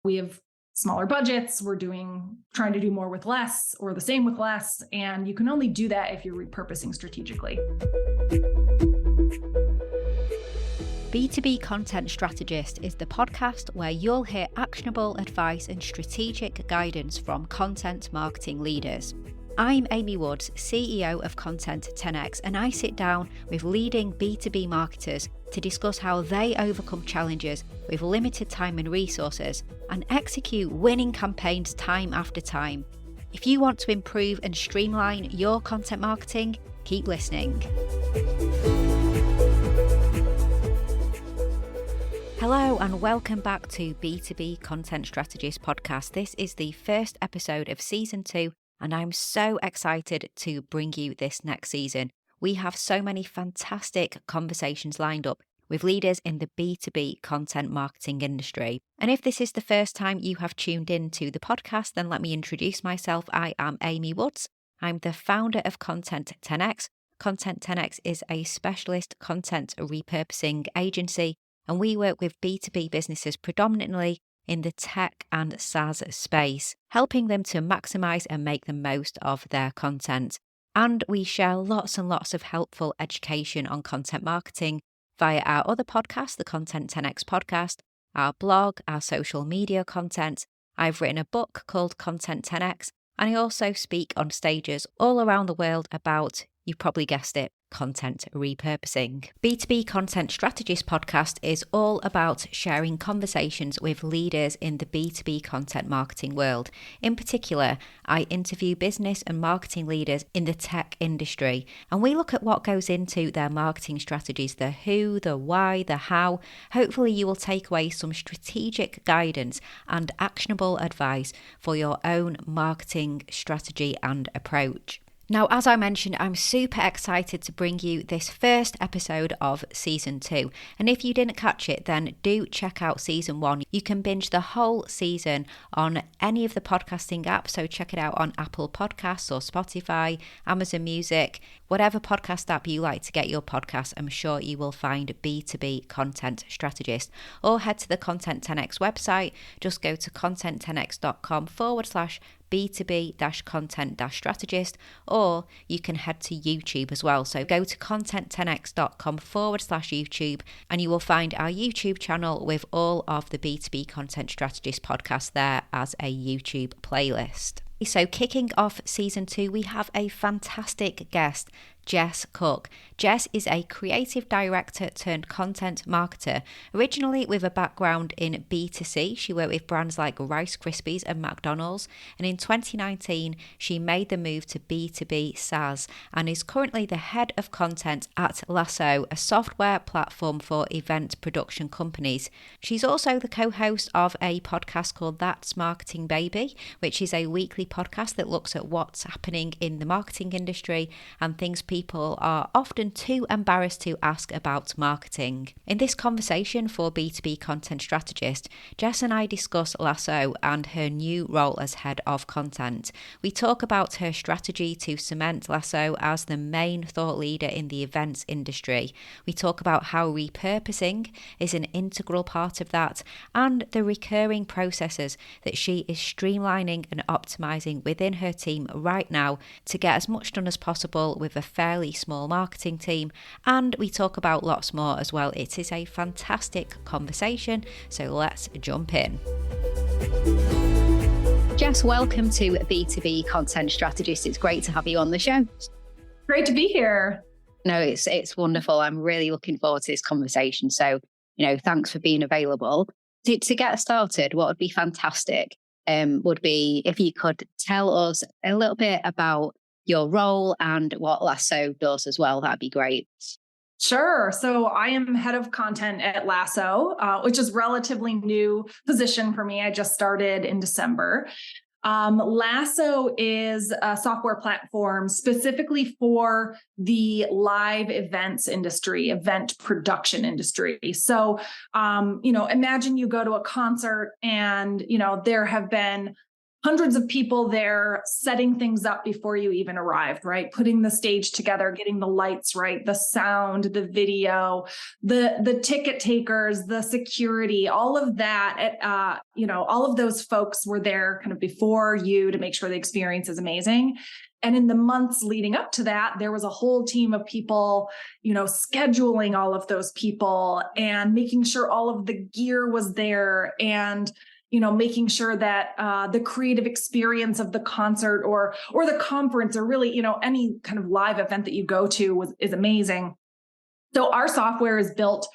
We have smaller budgets. We're trying to do more with less or the same with less. And you can only do that if you're repurposing strategically. B2B Content Strategist is the podcast where you'll hear actionable advice and strategic guidance from content marketing leaders. I'm Amy Woods, CEO of Content 10X, and I sit down with leading B2B marketers to discuss how they overcome challenges with limited time and resources and execute winning campaigns time after time. If you want to improve and streamline your content marketing, keep listening. Hello and welcome back to B2B Content Strategist podcast. This is the first episode of season 2 and I'm so excited to bring you this next season. We have so many fantastic conversations lined up with leaders in the B2B content marketing industry. And if this is the first time you have tuned in to the podcast, then let me introduce myself. I am Amy Woods. I'm the founder of Content 10X. Content 10X is a specialist content repurposing agency, and we work with B2B businesses predominantly in the tech and SaaS space, helping them to maximize and make the most of their content. And we share lots and lots of helpful education on content marketing via our other podcast, the Content 10X podcast, our blog, our social media content. I've written a book called Content 10X, and I also speak on stages all around the world about, you've probably guessed it, content repurposing. B2B Content Strategist podcast is all about sharing conversations with leaders in the B2B content marketing world. In particular, I interview business and marketing leaders in the tech industry, and we look at what goes into their marketing strategies, the who, the why, the how. Hopefully you will take away some strategic guidance and actionable advice for your own marketing strategy and approach. Now, as I mentioned, I'm super excited to bring you this first episode of Season 2. And if you didn't catch it, then do check out Season 1. You can binge the whole season on any of the podcasting apps. So check it out on Apple Podcasts or Spotify, Amazon Music, whatever podcast app you like to get your podcast. I'm sure you will find B2B Content Strategist. Or head to the Content 10X website. Just go to content10x.com/B2B-content-strategist, or you can head to YouTube as well. So go to content10x.com/YouTube and you will find our YouTube channel with all of the B2B Content Strategist podcasts there as a YouTube playlist. So kicking off season 2, we have a fantastic guest, Jess Cook. Jess is a creative director turned content marketer, originally with a background in B2C. She worked with brands like Rice Krispies and McDonald's, and in 2019 she made the move to B2B SaaS and is currently the head of content at LASSO, a software platform for event production companies. She's also the co-host of a podcast called That's Marketing Baby, which is a weekly podcast that looks at what's happening in the marketing industry and things people are often too embarrassed to ask about marketing. In this conversation for B2B Content Strategist, Jess and I discuss LASSO and her new role as head of content. We talk about her strategy to cement LASSO as the main thought leader in the events industry. We talk about how repurposing is an integral part of that and the recurring processes that she is streamlining and optimizing within her team right now to get as much done as possible with a fairly small marketing team, and we talk about lots more as well. It is a fantastic conversation, so let's jump in. Jess, welcome to B2B Content Strategist. It's great to have you on the show. Great to be here. No, it's wonderful. I'm really looking forward to this conversation. So, thanks for being available. To get started, what would be fantastic would be if you could tell us a little bit about your role and what LASSO does as well. That'd be great. Sure. So I am head of content at LASSO, which is a relatively new position for me. I just started in December. LASSO is a software platform specifically for the live events industry, event production industry. So, imagine you go to a concert and, there have been hundreds of people there setting things up before you even arrived, right? Putting the stage together, getting the lights right, the sound, the video, the ticket takers, the security, all of that. All of those folks were there kind of before you to make sure the experience is amazing. And in the months leading up to that, there was a whole team of people, scheduling all of those people and making sure all of the gear was there, and making sure that the creative experience of the concert or the conference, or really, any kind of live event that you go to is amazing. So our software is built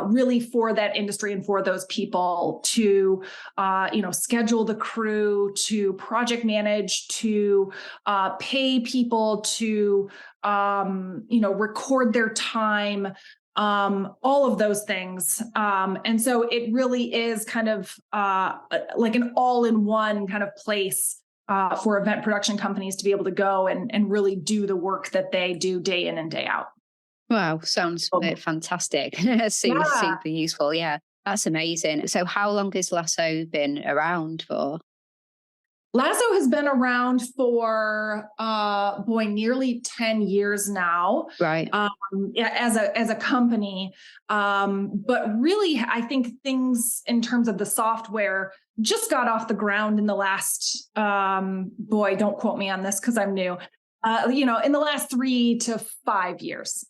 really for that industry and for those people to, schedule the crew, to project manage, to pay people, to, record their time, all of those things. And so it really is kind of like an all-in-one kind of place for event production companies to be able to go and really do the work that they do day in and day out. Wow, sounds fantastic. Super useful. Yeah, that's amazing. So how long has LASSO been around for? LASSO has been around for nearly 10 years now. Right. As a company. But really, I think things in terms of the software just got off the ground in the last, don't quote me on this because I'm new. In the last 3 to 5 years.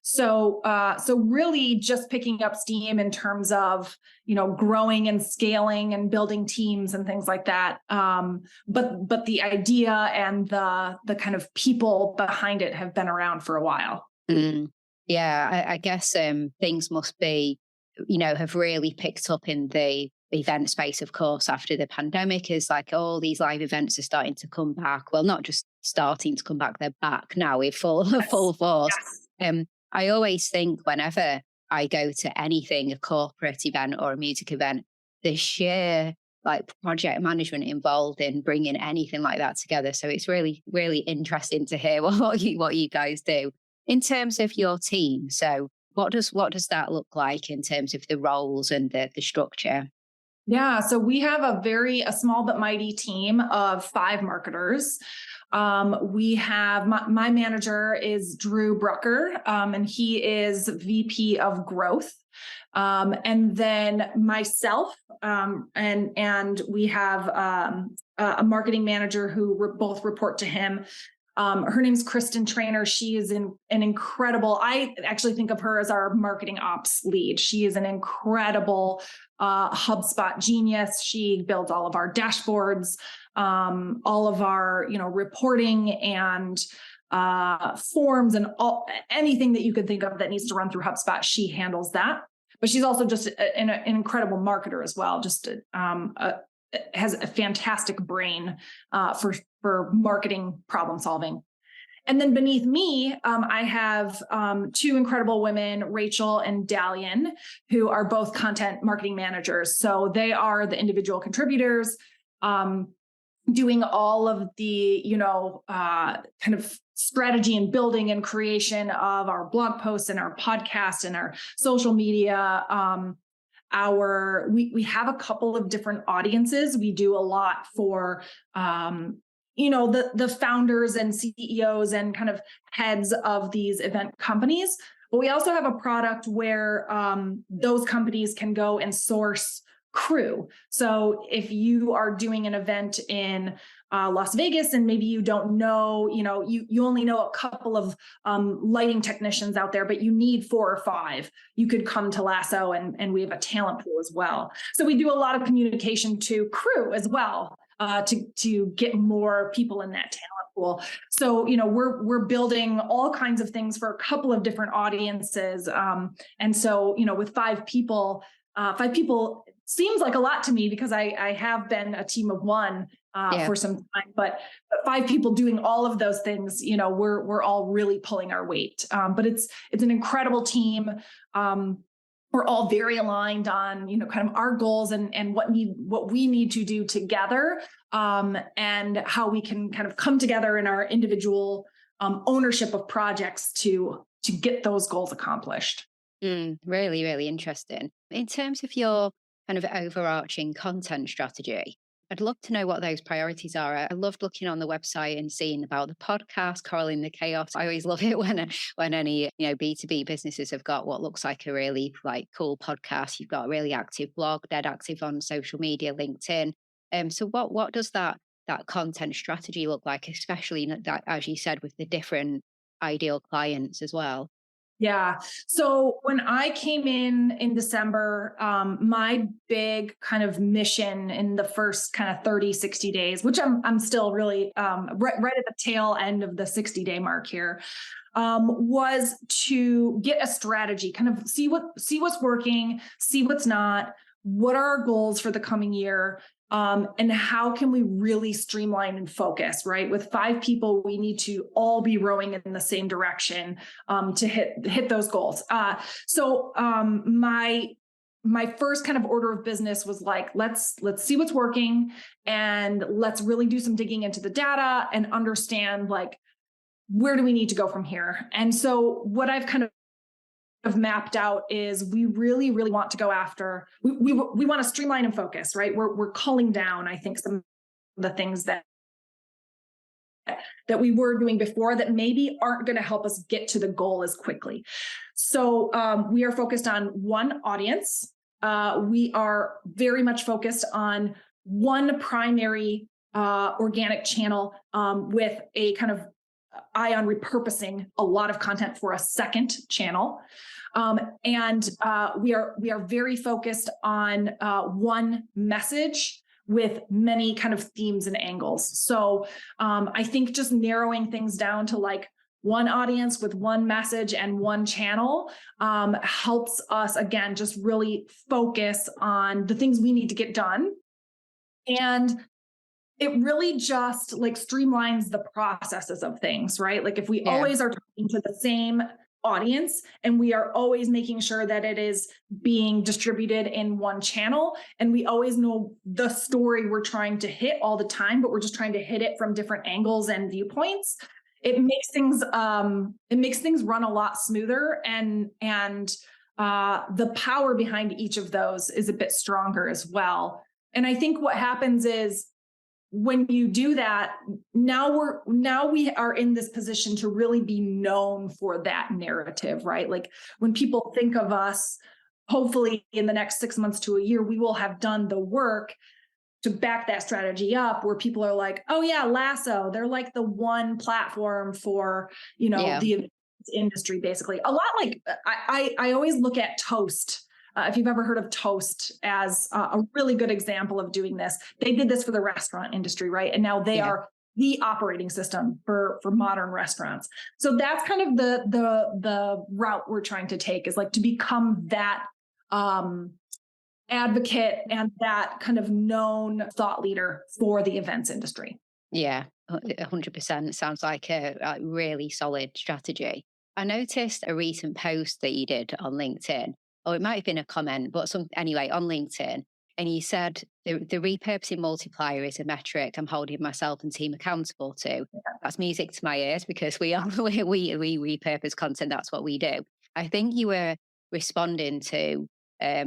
So really just picking up steam in terms of, growing and scaling and building teams and things like that. But the idea and the kind of people behind it have been around for a while. Mm. Yeah, I guess things must be, have really picked up in the event space, of course, after the pandemic, is like all these live events are starting to come back. Well, not just starting to come back, they're back now with full force. Yes. I always think whenever I go to anything, a corporate event or a music event, the sheer like project management involved in bringing anything like that together. So it's really, really interesting to hear what you guys do in terms of your team. So what does that look like in terms of the roles and the structure? Yeah, so we have a small but mighty team of 5 marketers. We have my manager is Drew Brucker, and he is VP of Growth. And then myself, and we have a marketing manager who both report to him. Her name's Kristen Trainer. She is an incredible, I actually think of her as our marketing ops lead. She is an incredible HubSpot genius. She builds all of our dashboards, all of our, reporting and forms and anything that you could think of that needs to run through HubSpot. She handles that. But she's also just an incredible marketer as well. Just has a fantastic brain for marketing problem solving. And then beneath me, I have 2 incredible women, Rachel and Dalian, who are both content marketing managers. So they are the individual contributors, doing all of the, kind of strategy and building and creation of our blog posts and our podcast and our social media. We have a couple of different audiences. We do a lot for, the founders and CEOs and kind of heads of these event companies. But we also have a product where those companies can go and source crew. So if you are doing an event in Las Vegas and maybe you don't know, you only know a couple of lighting technicians out there, but you need 4 or 5, you could come to LASSO and we have a talent pool as well. So we do a lot of communication to crew as well to get more people in that talent pool. So, we're building all kinds of things for a couple of different audiences. And so, with 5 people seems like a lot to me because I have been a team of 1 for some time, but 5 people doing all of those things, we're all really pulling our weight. But it's an incredible team. We're all very aligned on, kind of our goals and what we need to do together, and how we can kind of come together in our individual ownership of projects to get those goals accomplished. Really, really interesting. In terms of your kind of overarching content strategy, I'd love to know what those priorities are. I loved looking on the website and seeing about the podcast, Corralling the Chaos. I always love it when any B2B businesses have got what looks like a really like cool podcast. You've got a really active blog, dead active on social media, LinkedIn. So what does that content strategy look like, especially that, as you said, with the different ideal clients as well? Yeah. So when I came in December, my big kind of mission in the first kind of 30, 60 days, which I'm still really right at the tail end of the 60-day mark here, was to get a strategy, kind of see what's working, see what's not, what are our goals for the coming year, and how can we really streamline and focus, right? With 5 people, we need to all be rowing in the same direction to hit those goals. So my first kind of order of business was like, let's see what's working, and let's really do some digging into the data and understand like, where do we need to go from here? And so what I've kind of mapped out is we really, really want to go after, we want to streamline and focus, right? We're culling down, I think, some of the things that we were doing before that maybe aren't going to help us get to the goal as quickly. So we are focused on one audience. We are very much focused on one primary organic channel with a kind of eye on repurposing a lot of content for a second channel. And we are very focused on one message with many kind of themes and angles. So I think just narrowing things down to like one audience with one message and one channel helps us, again, just really focus on the things we need to get done. And it really just like streamlines the processes of things, right? Like if we always are talking to the same audience and we are always making sure that it is being distributed in one channel, and we always know the story we're trying to hit all the time, but we're just trying to hit it from different angles and viewpoints, it makes things run a lot smoother, and the power behind each of those is a bit stronger as well. And I think what happens is, when you do that, now we are in this position to really be known for that narrative, right? Like when people think of us, hopefully in the next 6 months to a year, we will have done the work to back that strategy up, where people are like, oh yeah, LASSO, they're like the one platform for, the industry, basically. A lot like I always look at Toast. If you've ever heard of Toast as a really good example of doing this, they did this for the restaurant industry, right? And now they are the operating system for modern restaurants. So that's kind of the route we're trying to take, is like to become that advocate and that kind of known thought leader for the events industry. Yeah, 100%. Sounds like a really solid strategy. I noticed a recent post that you did on LinkedIn, or it might have been a comment, but anyway, on LinkedIn. And you said the repurposing multiplier is a metric I'm holding myself and team accountable to. Yeah. That's music to my ears, because we repurpose content. That's what we do. I think you were responding to a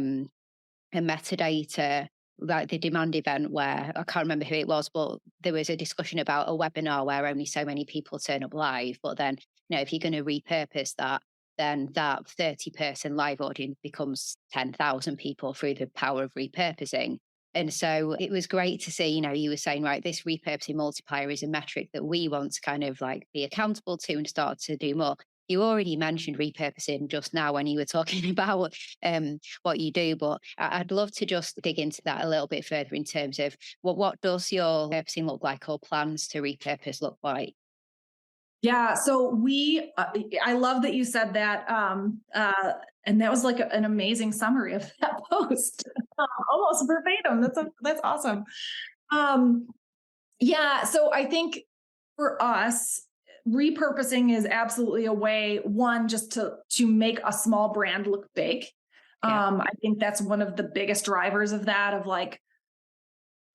metadata, like the demand event, where I can't remember who it was, but there was a discussion about a webinar where only so many people turn up live. But then, if you're going to repurpose that, then that 30-person live audience becomes 10,000 people through the power of repurposing. And so it was great to see, you were saying, right, this repurposing multiplier is a metric that we want to kind of like be accountable to and start to do more. You already mentioned repurposing just now when you were talking about what you do, but I'd love to just dig into that a little bit further in terms of what does your repurposing look like, or plans to repurpose look like? Yeah, so I love that you said that, and that was like an amazing summary of that post, almost verbatim. That's awesome. Yeah, so I think for us, repurposing is absolutely a way, one, just to make a small brand look big. Yeah. I think that's one of the biggest drivers of that, of like,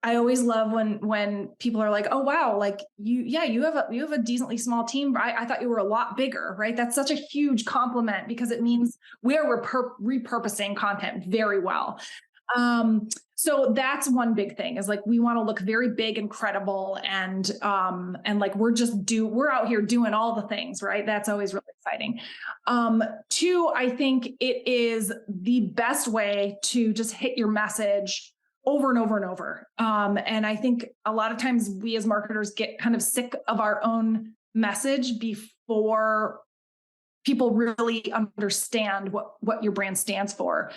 I always love when people are like, oh, wow, like you have a decently small team. I thought you were a lot bigger, right? That's such a huge compliment, because it means we are repurposing content very well. So that's one big thing is like, we want to look very big and credible and like we're out here doing all the things, right? That's always really exciting. Two, I think it is the best way to just hit your message over and over and over. And I think a lot of times we as marketers get kind of sick of our own message before people really understand what your brand stands for.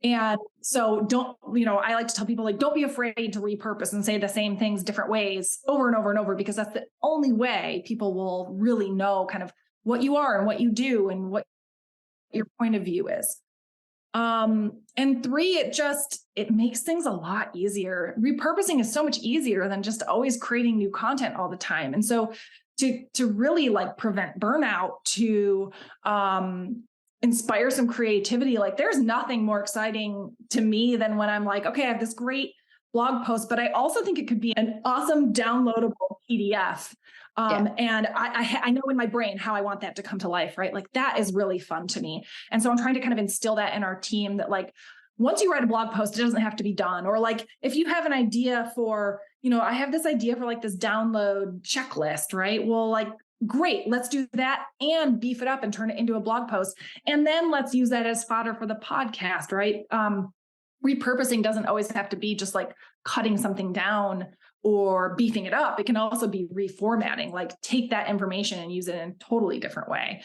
And so I like to tell people, like, don't be afraid to repurpose and say the same things different ways over and over and over, because that's the only way people will really know kind of what you are and what you do and what your point of view is. And three, it makes things a lot easier. Repurposing is so much easier than just always creating new content all the time. And so to really like prevent burnout, to inspire some creativity, like there's nothing more exciting to me than when I'm like, okay, I have this great blog post, but I also think it could be an awesome downloadable PDF. And I know in my brain how I want that to come to life, right? Like that is really fun to me. And so I'm trying to kind of instill that in our team, that like, once you write a blog post, it doesn't have to be done. Or like, if you have an idea for, I have this idea for like this download checklist, right? Well, like, great, let's do that and beef it up and turn it into a blog post. And then let's use that as fodder for the podcast, right? Repurposing doesn't always have to be just like cutting something down or beefing it up. It can also be reformatting, like take that information and use it in a totally different way.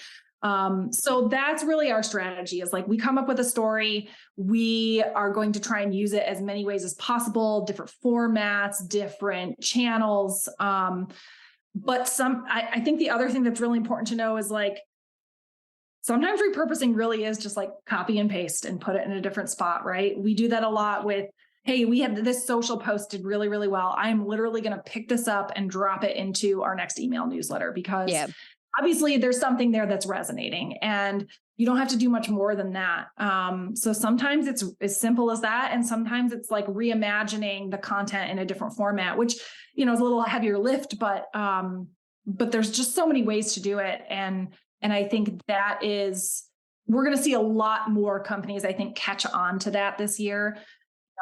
So that's really our strategy, is like, we come up with a story. We are going to try and use it as many ways as possible, different formats, different channels. But I think the other thing that's really important to know is like, sometimes repurposing really is just like copy and paste and put it in a different spot, right? We do that a lot with, hey, we have this social posted really, really well. I'm literally going to pick this up and drop it into our next email newsletter, because obviously there's something there that's resonating, and you don't have to do much more than that. So sometimes it's as simple as that. And sometimes it's like reimagining the content in a different format, which, is a little heavier lift, but there's just so many ways to do it. And I think we're going to see a lot more companies, I think, catch on to that this year.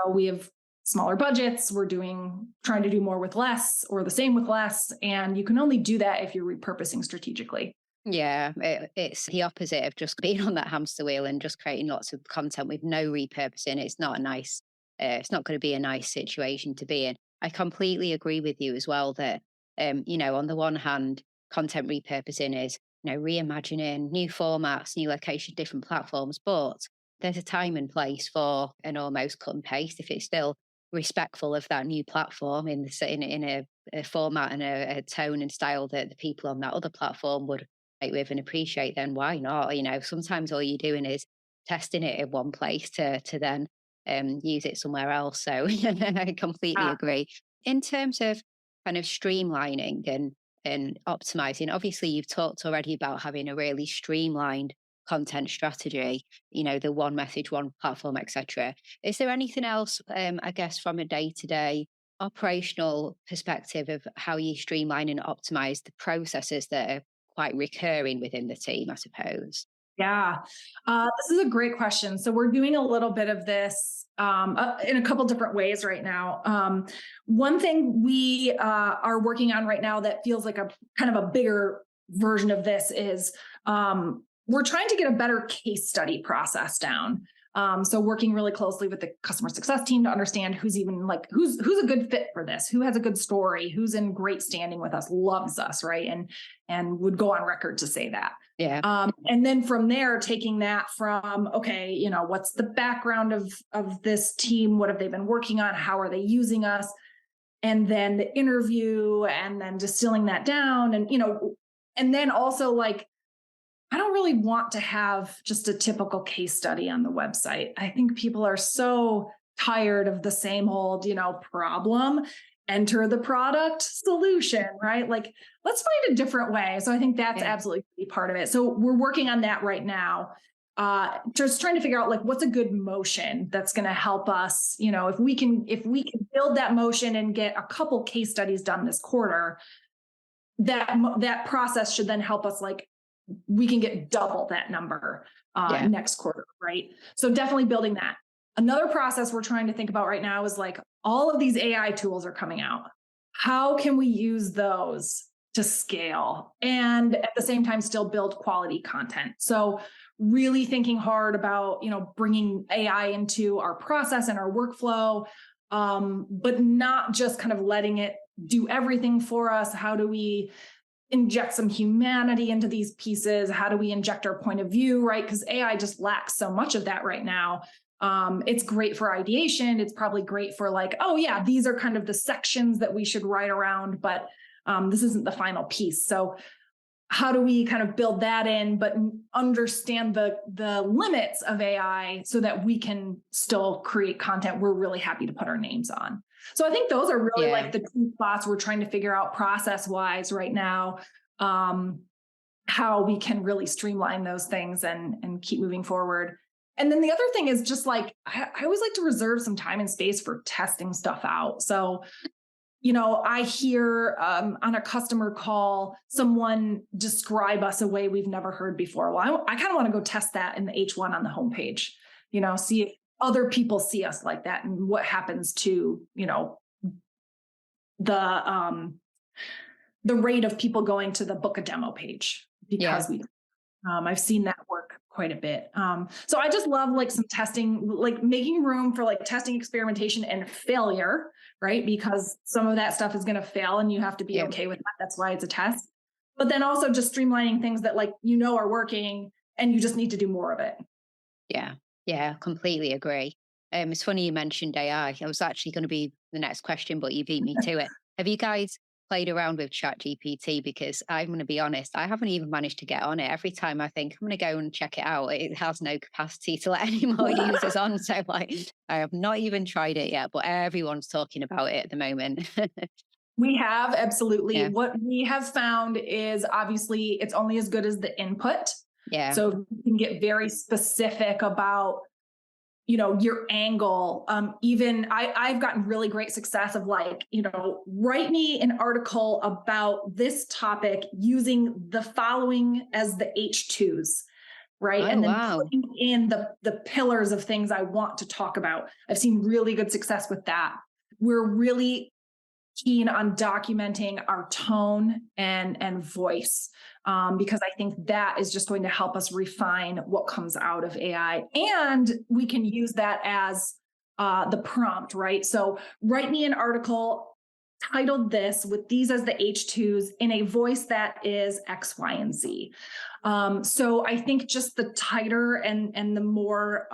We have smaller budgets. We're trying to do more with less, or the same with less. And you can only do that if you're repurposing strategically. Yeah, it's the opposite of just being on that hamster wheel and just creating lots of content with no repurposing. It's not going to be a nice situation to be in. I completely agree with you as well that, on the one hand, content repurposing is, reimagining new formats, new location, different platforms, but there's a time and place for an almost cut and paste if it's still respectful of that new platform in a format and a tone and style that the people on that other platform would relate with and appreciate. Then why not? Sometimes all you're doing is testing it in one place to then use it somewhere else. So I completely agree. In terms of kind of streamlining and optimizing, obviously you've talked already about having a really streamlined content strategy, the one message, one platform, etc. Is there anything else, I guess, from a day-to-day operational perspective of how you streamline and optimize the processes that are quite recurring within the team, I suppose? Yeah, this is a great question. So we're doing a little bit of this in a couple different ways right now. One thing we are working on right now that feels like a kind of a bigger version of this is we're trying to get a better case study process down. So working really closely with the customer success team to understand who's a good fit for this, who has a good story, who's in great standing with us, loves us, right? And would go on record to say that. Yeah. And then from there, taking that from, okay, what's the background of this team? What have they been working on? How are they using us? And then the interview, and then distilling that down. And then also like, I don't really want to have just a typical case study on the website. I think people are so tired of the same old, problem, enter the product, solution, right? Like, let's find a different way. So I think that's absolutely part of it. So we're working on that right now. Just trying to figure out like, what's a good motion that's going to help us, if we can build that motion and get a couple case studies done this quarter, that process should then help us, like, we can get double that number next quarter, right? So definitely building that. Another process we're trying to think about right now is like all of these AI tools are coming out. How can we use those to scale and at the same time still build quality content? So really thinking hard about, bringing AI into our process and our workflow, but not just kind of letting it do everything for us. How do we inject some humanity into these pieces? How do we inject our point of view, right? Because AI just lacks so much of that right now. It's great for ideation. It's probably great for like, oh yeah, these are kind of the sections that we should write around, but this isn't the final piece. So how do we kind of build that in, but understand the limits of AI so that we can still create content we're really happy to put our names on? So I think those are really like the two spots we're trying to figure out process-wise right now, how we can really streamline those things and keep moving forward. And then the other thing is just like, I always like to reserve some time and space for testing stuff out. So, I hear on a customer call, someone describe us a way we've never heard before. Well, I kind of want to go test that in the H1 on the homepage, see if other people see us like that and what happens to, the rate of people going to the book a demo page because I've seen that work quite a bit. So I just love like some testing, like making room for like testing, experimentation, and failure, right? Because some of that stuff is going to fail and you have to be okay with that. That's why it's a test. But then also just streamlining things that like, are working and you just need to do more of it. Yeah, completely agree. It's funny you mentioned AI. I was actually going to be the next question, but you beat me to it. Have you guys played around with ChatGPT? Because I'm going to be honest, I haven't even managed to get on it. Every time I think I'm going to go and check it out, it has no capacity to let any more users on. So like, I have not even tried it yet, but everyone's talking about it at the moment. We have, absolutely. Yeah. What we have found is obviously it's only as good as the input. Yeah. So you can get very specific about, your angle. Even I've gotten really great success of like, write me an article about this topic using the following as the H2s, right? And then putting in the pillars of things I want to talk about. I've seen really good success with that. We're really keen on documenting our tone and voice, because I think that is just going to help us refine what comes out of AI. And we can use that as the prompt, right? So write me an article titled this with these as the H2s in a voice that is X, Y, and Z. So I think just the tighter and the more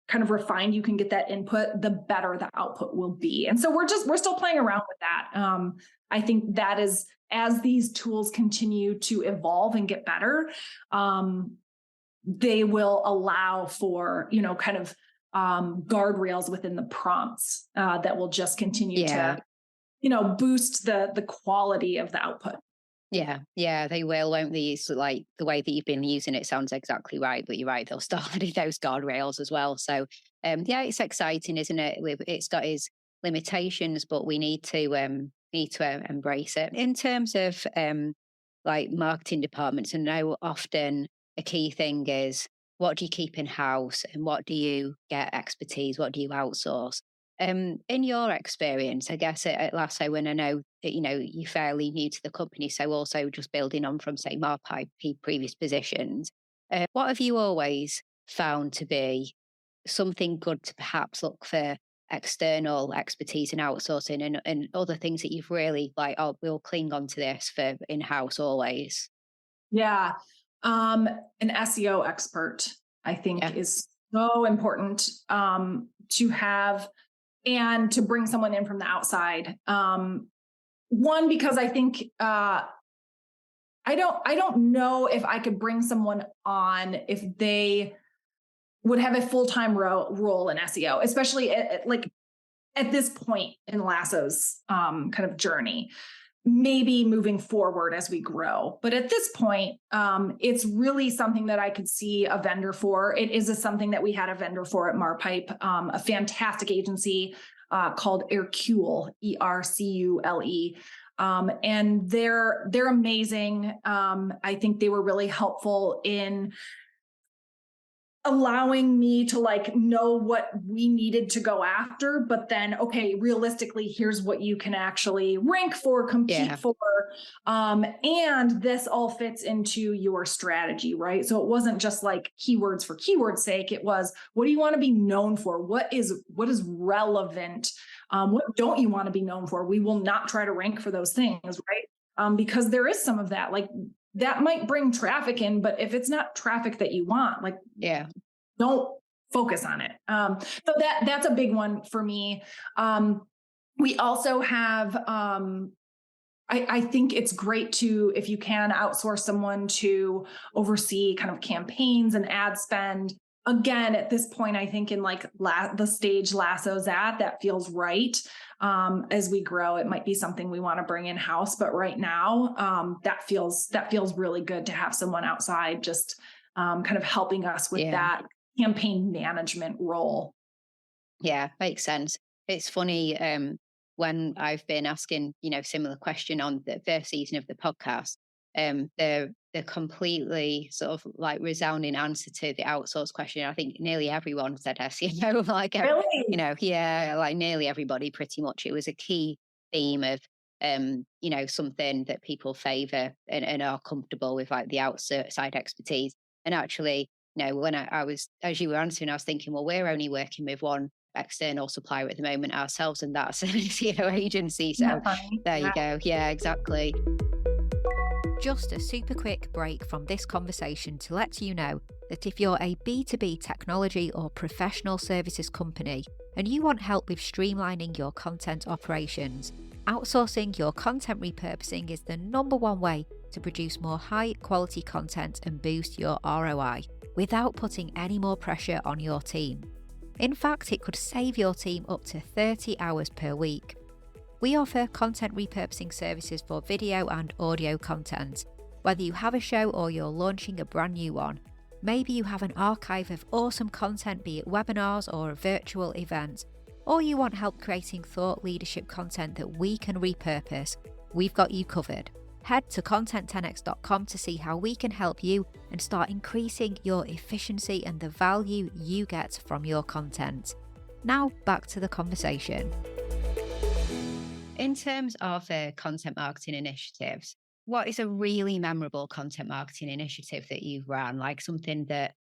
kind of refined you can get that input, the better the output will be. And so we're still playing around with that. I think that is, as these tools continue to evolve and get better, they will allow for, kind of guardrails within the prompts that will just continue to, boost the quality of the output. Yeah, they will, won't they? So like the way that you've been using it sounds exactly right, but you're right, they'll start adding those guardrails as well. So it's exciting, isn't it? It's got its limitations, but we need to embrace it. In terms of like marketing departments, I know often a key thing is what do you keep in house and what do you get expertise, what do you outsource? In your experience, I guess at LASSO, and I know that, you're fairly new to the company, so also just building on from, say, Marpipe previous positions, what have you always found to be something good to perhaps look for external expertise and outsourcing and other things that you've really like, oh, we'll cling on to this for in-house always? Yeah. An SEO expert, I think, is so important to have and to bring someone in from the outside. One, because I think I don't know if I could bring someone on if they would have a full-time role in SEO, especially at this point in LASSO's kind of journey. Maybe moving forward as we grow. But at this point, it's really something that I could see a vendor for. It is something that we had a vendor for at Marpipe, a fantastic agency called Ercule, ERCULE. And they're amazing. I think they were really helpful in allowing me to like know what we needed to go after, but then, okay, realistically, here's what you can actually rank for, compete for. And this all fits into your strategy, right? So it wasn't just like keywords for keyword's sake. It was, what do you want to be known for? What is relevant? What don't you want to be known for? We will not try to rank for those things, right? Because there is some of that, like, that might bring traffic in, but if it's not traffic that you want, like, don't focus on it. So that's a big one for me. We also have, I think it's great to, if you can, outsource someone to oversee kind of campaigns and ad spend. Again, at this point, I think in like the stage LASSO's at, that feels right. As we grow, it might be something we want to bring in house, but right now, that feels really good to have someone outside just kind of helping us with that campaign management role. Yeah, makes sense. It's funny, when I've been asking, similar question on the first season of the podcast, the completely sort of like resounding answer to the outsource question, I think nearly everyone said SEO, like, Really? like nearly everybody pretty much. It was a key theme of, something that people favor and are comfortable with, like the outside expertise. And actually, when I was, as you were answering, I was thinking, well, we're only working with one external supplier at the moment ourselves, and that's an SEO agency. So there you go. Yeah, exactly. Just a super quick break from this conversation to let you know that if you're a B2B technology or professional services company and you want help with streamlining your content operations, outsourcing your content repurposing is the number one way to produce more high quality content and boost your ROI without putting any more pressure on your team. In fact, it could save your team up to 30 hours per week. We offer content repurposing services for video and audio content. Whether you have a show or you're launching a brand new one, maybe you have an archive of awesome content, be it webinars or a virtual event, or you want help creating thought leadership content that we can repurpose, we've got you covered. Head to content10x.com to see how we can help you and start increasing your efficiency and the value you get from your content. Now back to the conversation. In terms of content marketing initiatives, what is a really memorable content marketing initiative that you've run? Like something that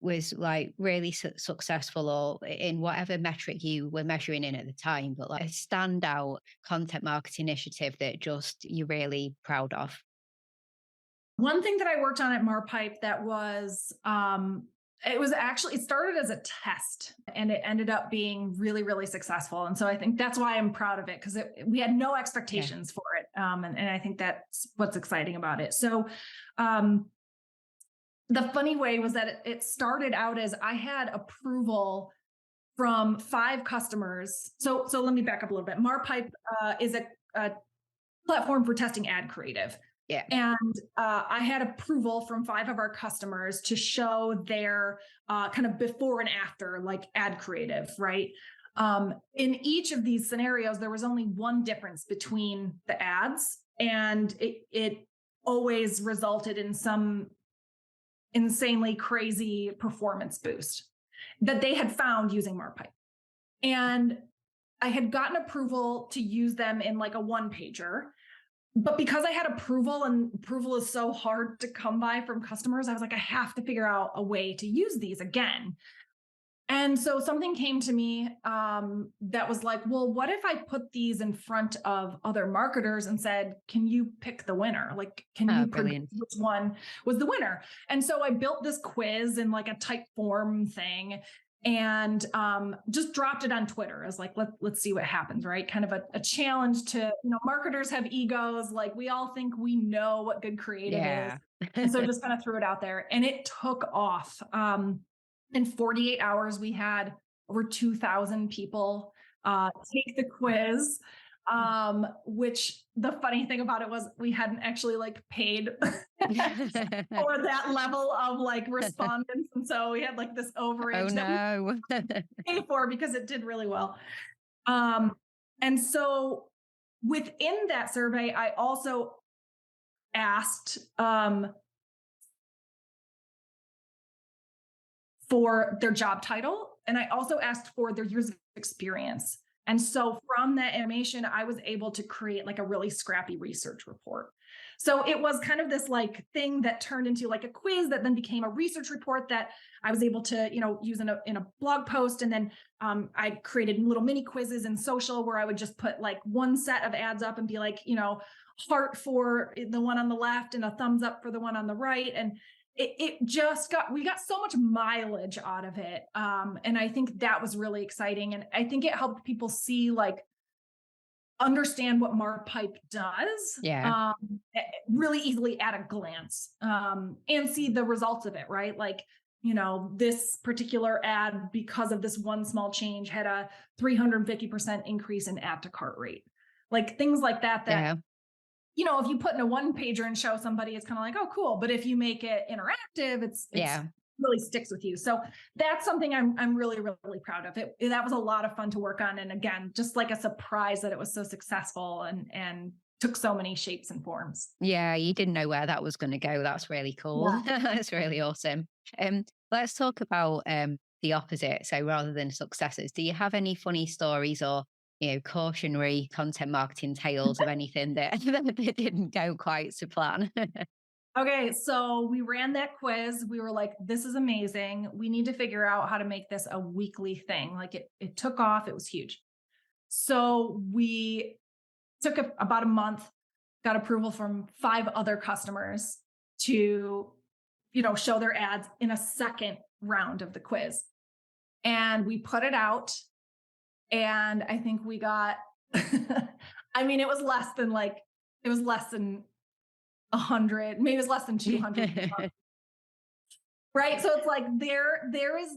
was like really successful, or in whatever metric you were measuring in at the time, but like a standout content marketing initiative that just you're really proud of? One thing that I worked on at Marpipe that was, it started as a test and it ended up being really, really successful. And so I think that's why I'm proud of it, because we had no expectations for it. And I think that's what's exciting about it. So the funny way was that it started out as I had approval from 5 customers. So let me back up a little bit. Marpipe is a platform for testing ad creative. Yeah. And I had approval from 5 of our customers to show their kind of before and after, like ad creative, right? In each of these scenarios, there was only one difference between the ads, and it always resulted in some insanely crazy performance boost that they had found using Marpipe. And I had gotten approval to use them in like a 1-pager. But because I had approval, and approval is so hard to come by from customers, I was like, I have to figure out a way to use these again. And so something came to me that was like, well, what if I put these in front of other marketers and said, can you pick the winner? Like, can you predict which one was the winner? And so I built this quiz in like a type form thing, and just dropped it on Twitter as like, let's see what happens, right? Kind of a challenge to, marketers have egos. Like, we all think we know what good creative is. And so just kind of threw it out there, and it took off. In 48 hours, we had over 2,000 people take the quiz, which the funny thing about it was we hadn't actually like paid for that level of like respondents. And so we had like this overage that we paid for because it did really well. And so within that survey, I also asked, for their job title. And I also asked for their years of experience. And so from that information, I was able to create like a really scrappy research report. So it was kind of this like thing that turned into like a quiz that then became a research report that I was able to, use in a blog post. And then I created little mini quizzes in social where I would just put like one set of ads up and be like, heart for the one on the left and a thumbs up for the one on the right. And we got so much mileage out of it. And I think that was really exciting. And I think it helped people see, like, understand what MarPipe does really easily at a glance, and see the results of it, right? Like, this particular ad, because of this one small change, had a 350% increase in add to cart rate. Like things like that, if you put in a one pager and show somebody, it's kind of like, oh, cool. But if you make it interactive, it's really sticks with you. So that's something I'm really, really proud of. That was a lot of fun to work on. And again, just like a surprise that it was so successful and took so many shapes and forms. Yeah, you didn't know where that was going to go. That's really cool. Yeah. That's really awesome. Let's talk about the opposite. So rather than successes, do you have any funny stories or cautionary content marketing tales of anything that didn't go quite to plan? Okay, so we ran that quiz. We were like, this is amazing. We need to figure out how to make this a weekly thing. Like it took off. It was huge. So we took about a month, got approval from 5 other customers to, show their ads in a second round of the quiz. And we put it out. And I think we got, it was less than 100, maybe it was less than 200. Right. So it's like, there's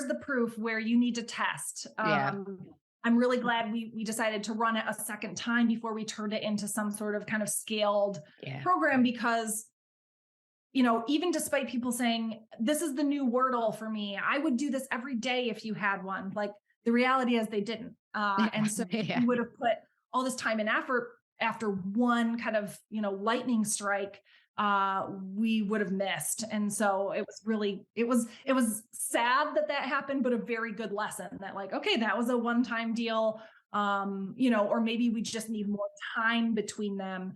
the proof where you need to test. I'm really glad we decided to run it a second time before we turned it into some sort of kind of scaled program, because, even despite people saying, this is the new Wordle for me, I would do this every day if you had one. Like, the reality is they didn't. And so you would have put all this time and effort after one kind of, lightning strike, we would have missed. And so it was sad that happened, but a very good lesson that, like, okay, that was a one-time deal, or maybe we just need more time between them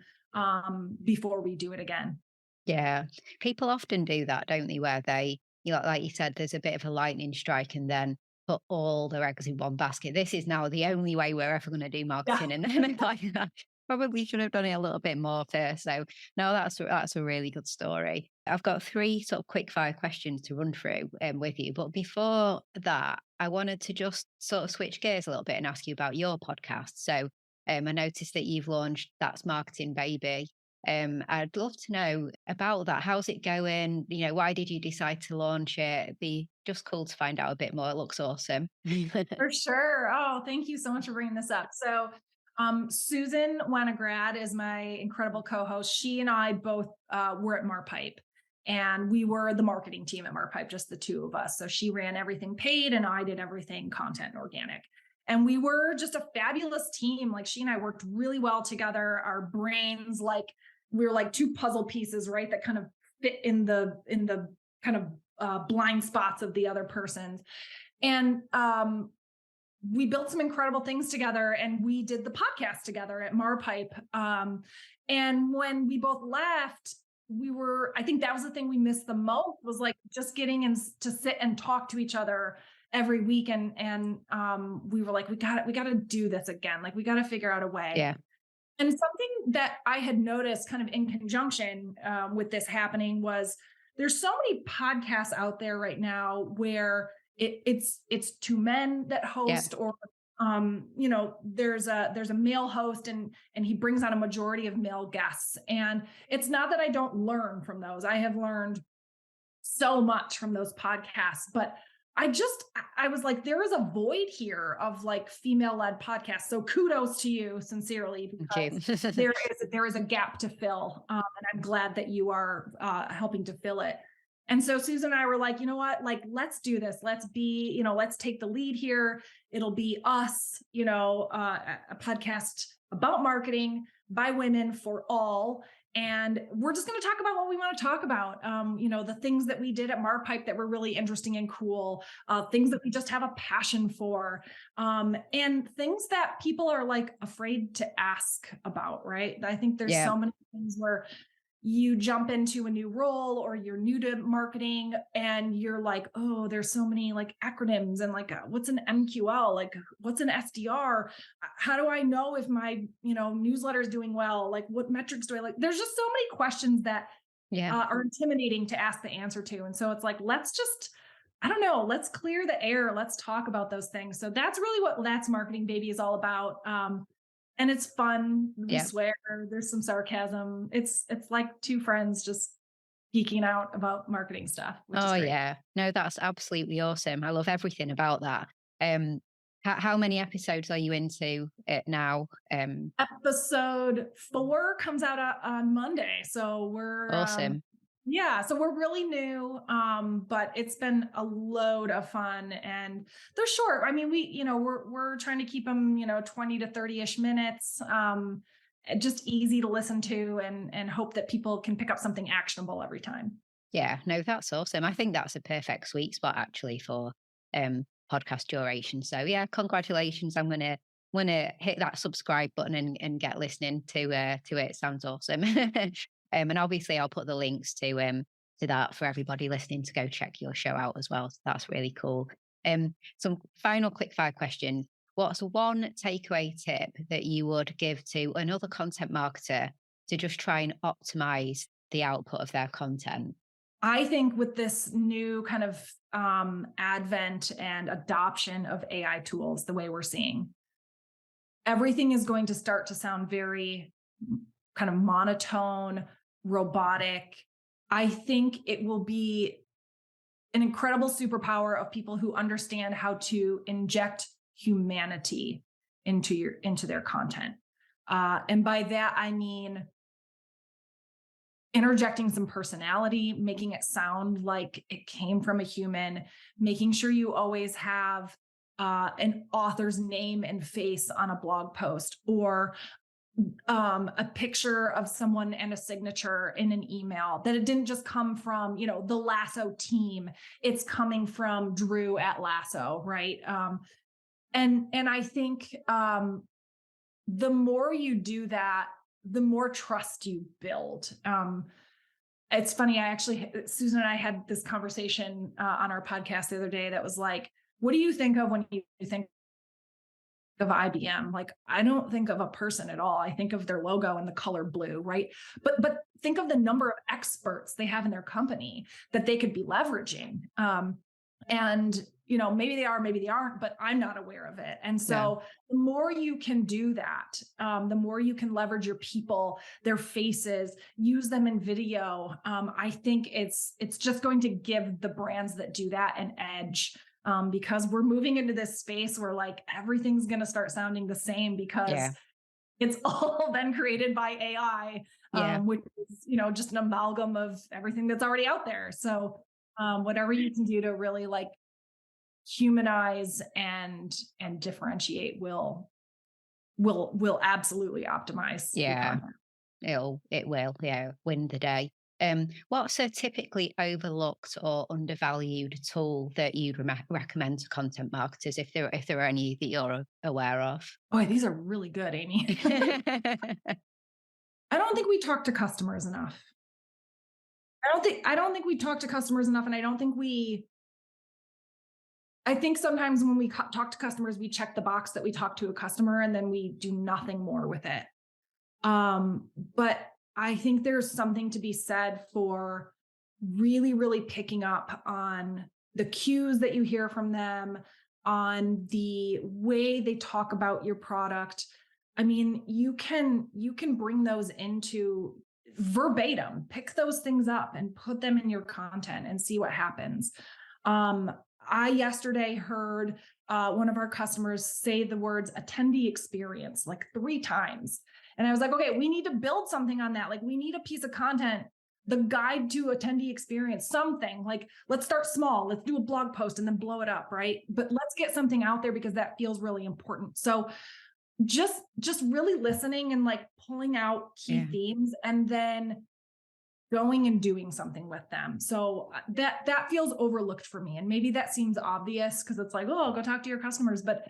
before we do it again. Yeah. People often do that, don't they? Where they, like you said, there's a bit of a lightning strike and then put all their eggs in one basket. This is now the only way we're ever going to do marketing. And then like that. Probably should have done it a little bit more first. So no, that's a really good story. I've got 3 sort of quick fire questions to run through with you. But before that, I wanted to just sort of switch gears a little bit and ask you about your podcast. So I noticed that you've launched That's Marketing Baby. I'd love to know about that. How's it going? Why did you decide to launch it? It'd be just cool to find out a bit more. It looks awesome. For sure. Oh, thank you so much for bringing this up. So Susan Winograd is my incredible co-host. She and I both were at MarPipe, and we were the marketing team at MarPipe, just the 2 of us. So she ran everything paid and I did everything content and organic. And we were just a fabulous team. Like, she and I worked really well together. Our brains, we were like 2 puzzle pieces, right? That kind of fit in the kind of blind spots of the other person's. And we built some incredible things together, and we did the podcast together at MarPipe. And when we both left, I think that was the thing we missed the most, was like just getting in to sit and talk to each other every week. And we were like, we got to do this again. Like, we got to figure out a way. Yeah. And something that I had noticed kind of in conjunction with this happening was there's so many podcasts out there right now where it's 2 men that host, or there's a male host and he brings on a majority of male guests. And it's not that I don't learn from those. I have learned so much from those podcasts, but I was like, there is a void here of like female-led podcasts. So kudos to you sincerely, because there is a gap to fill. And I'm glad that you are helping to fill it. And so Susan and I were like, you know what, like, let's do this. Let's take the lead here. It'll be us, a podcast about marketing by women for all. And we're just going to talk about what we want to talk about. The things that we did at Marpipe that were really interesting and cool, things that we just have a passion for, and things that people are like afraid to ask about, right? I think there's so many things where you jump into a new role or you're new to marketing and you're like, oh, there's so many like acronyms and like, what's an MQL? Like, what's an SDR? How do I know if my, newsletter is doing well? Like, what metrics do I like? There's just so many questions that are intimidating to ask the answer to. And so it's like, let's clear the air. Let's talk about those things. So that's really what That's Marketing Baby is all about. And it's fun. We swear. There's some sarcasm. It's like two friends just geeking out about marketing stuff. Which is great. Yeah. No, that's absolutely awesome. I love everything about that. How many episodes are you into it now? Episode 4 comes out on Monday. So we're awesome. So we're really new, but it's been a load of fun and they're short. I mean, we're trying to keep them, 20 to 30-ish minutes, just easy to listen to and hope that people can pick up something actionable every time. Yeah, no, that's awesome. I think that's a perfect sweet spot actually for podcast duration. So yeah, congratulations. I'm gonna hit that subscribe button and get listening to it. Sounds awesome. And obviously I'll put the links to that for everybody listening to go check your show out as well. So that's really cool. Some final quick fire questions. What's one takeaway tip that you would give to another content marketer to just try and optimize the output of their content? I think with this new kind of advent and adoption of AI tools, the way we're seeing, everything is going to start to sound very kind of monotone, robotic. I think it will be an incredible superpower of people who understand how to inject humanity into their content. And by that, I mean interjecting some personality, making it sound like it came from a human, making sure you always have an author's name and face on a blog post, or a picture of someone and a signature in an email, that it didn't just come from, the LASSO team. It's coming from Drew at LASSO, right? And I think the more you do that, the more trust you build. It's funny, Susan and I had this conversation on our podcast the other day that was like, what do you think of when you think of IBM? Like, I don't think of a person at all. I think of their logo and the color blue, right? But think of the number of experts they have in their company that they could be leveraging. And maybe they are, maybe they aren't, but I'm not aware of it. And so the more you can do that, the more you can leverage your people, their faces, use them in video. I think it's just going to give the brands that do that an edge. Because we're moving into this space where like everything's going to start sounding the same because it's all been created by AI, which is, just an amalgam of everything that's already out there. So whatever you can do to really like humanize and differentiate will absolutely optimize. It will win the day. What's a typically overlooked or undervalued tool that you'd recommend to content marketers, if there are any that you're aware of? Boy, these are really good, Amy. I don't think we talk to customers enough. I don't think we talk to customers enough, and I think sometimes when we talk to customers, we check the box that we talk to a customer, and then we do nothing more with it. But I think there's something to be said for really, really picking up on the cues that you hear from them, on the way they talk about your product. I mean, you can bring those into verbatim, pick those things up and put them in your content and see what happens. I yesterday heard one of our customers say the words attendee experience like 3 times. And I was like, okay, we need to build something on that. Like, we need a piece of content, the guide to attendee experience, something like, let's start small. Let's do a blog post and then blow it up, right? But let's get something out there because that feels really important. So just really listening and like pulling out key themes and then going and doing something with them. So that feels overlooked for me. And maybe that seems obvious because it's like, oh, go talk to your customers. But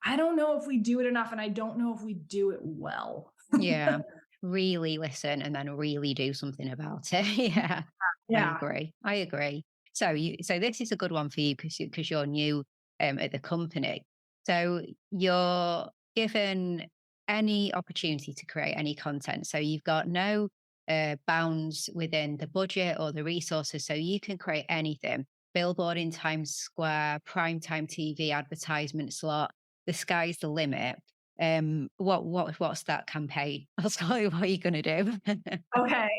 I don't know if we do it enough, and I don't know if we do it well. Yeah. Really listen and then really do something about it. Yeah. I agree. So this is a good one for you because you're new at the company. So you're given any opportunity to create any content. So you've got no bounds within the budget or the resources. So you can create anything. Billboard in Times Square, primetime TV advertisement slot. The sky's the limit. What's that campaign? I'll tell you what you're going to do. Okay.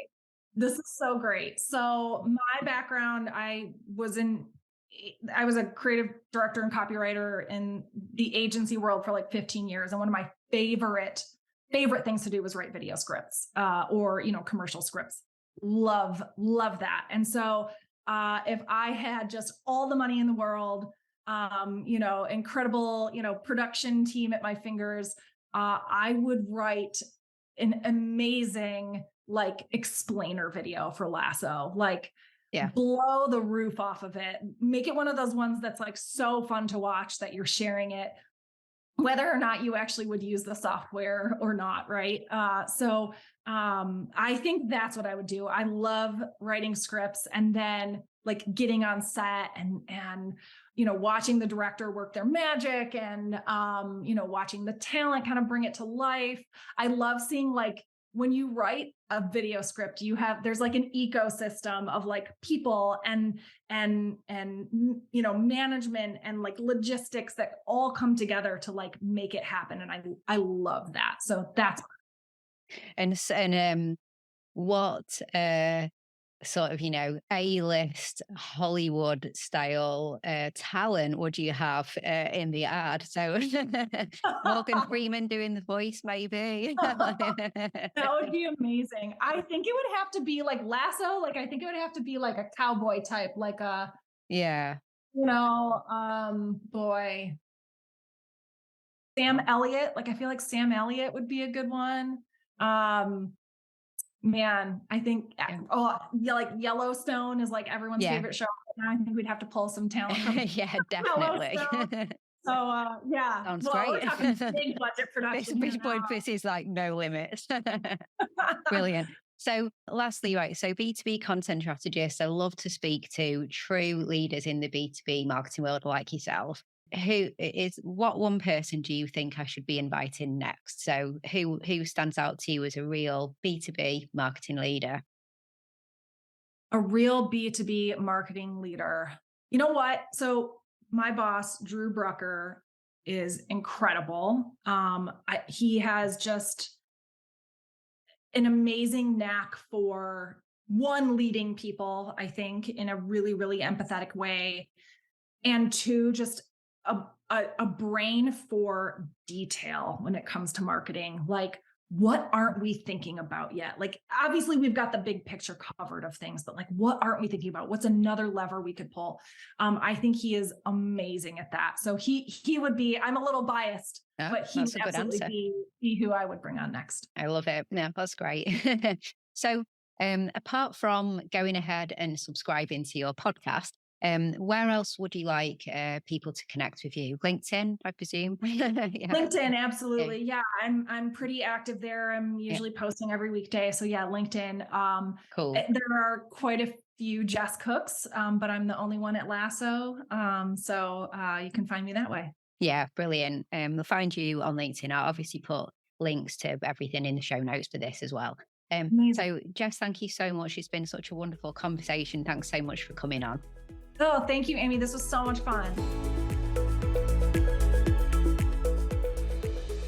This is so great. So my background, I was a creative director and copywriter in the agency world for like 15 years. And one of my favorite things to do was write video scripts, or, commercial scripts. Love that. And so, if I had just all the money in the world, incredible, production team at my fingers, I would write an amazing like explainer video for LASSO, like blow the roof off of it, make it one of those ones that's like so fun to watch that you're sharing it, whether or not you actually would use the software or not. Right. So I think that's what I would do. I love writing scripts and then like getting on set and watching the director work their magic and, watching the talent kind of bring it to life. I love seeing like when you write a video script, there's like an ecosystem of like people and management and like logistics that all come together to like make it happen. And I love that. So that's. And what sort of, A-list Hollywood style talent would you have in the ad? So Morgan Freeman doing the voice, maybe. That would be amazing. I think it would have to be like LASSO. Like, I think it would have to be like a cowboy type, like a, boy, Sam Elliott. Like, I feel like Sam Elliott would be a good one. Man, I think like Yellowstone is like everyone's favorite show. I think we'd have to pull some talent from definitely. So sounds great. We're talking big budget production. This is like no limits. Brilliant. So lastly, right, so B2B content strategists, I love to speak to true leaders in the B2B marketing world like yourself. What one person do you think I should be inviting next? So who stands out to you as a real B2B marketing leader? A real B2B marketing leader. You know what? So my boss, Drew Brucker, is incredible. He has just an amazing knack for leading people, I think, in a really, really empathetic way. And two, just a brain for detail when it comes to marketing. Like, what aren't we thinking about yet? Like, obviously we've got the big picture covered of things, but like, what aren't we thinking about? What's another lever we could pull? I think he is amazing at that. So he would be, I'm a little biased, but he would absolutely be who I would bring on next. I love it. Yeah, that's great. So apart from going ahead and subscribing to your podcast, where else would you like people to connect with you? LinkedIn, I presume. LinkedIn, absolutely. Yeah, I'm pretty active there. I'm usually posting every weekday. So yeah, LinkedIn. Cool. There are quite a few Jess Cooks, but I'm the only one at LASSO. So you can find me that way. Yeah, brilliant. They'll find you on LinkedIn. I'll obviously put links to everything in the show notes for this as well. So Jess, thank you so much. It's been such a wonderful conversation. Thanks so much for coming on. Oh, thank you, Amy. This was so much fun.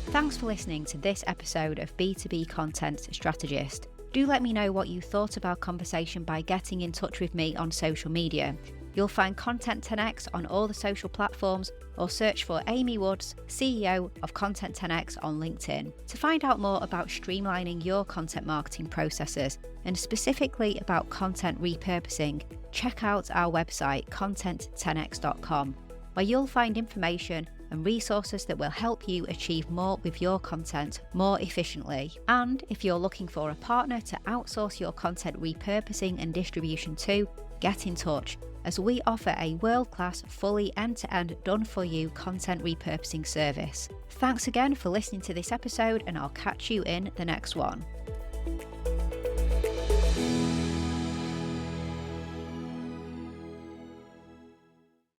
Thanks for listening to this episode of B2B Content Strategist. Do let me know what you thought of our conversation by getting in touch with me on social media. You'll find Content 10X on all the social platforms or search for Amy Woods, CEO of Content 10X on LinkedIn. To find out more about streamlining your content marketing processes and specifically about content repurposing, check out our website content10x.com, where you'll find information and resources that will help you achieve more with your content more efficiently. And if you're looking for a partner to outsource your content repurposing and distribution to, get in touch, as we offer a world-class, fully end-to-end, done-for-you content repurposing service. Thanks again for listening to this episode, and I'll catch you in the next one.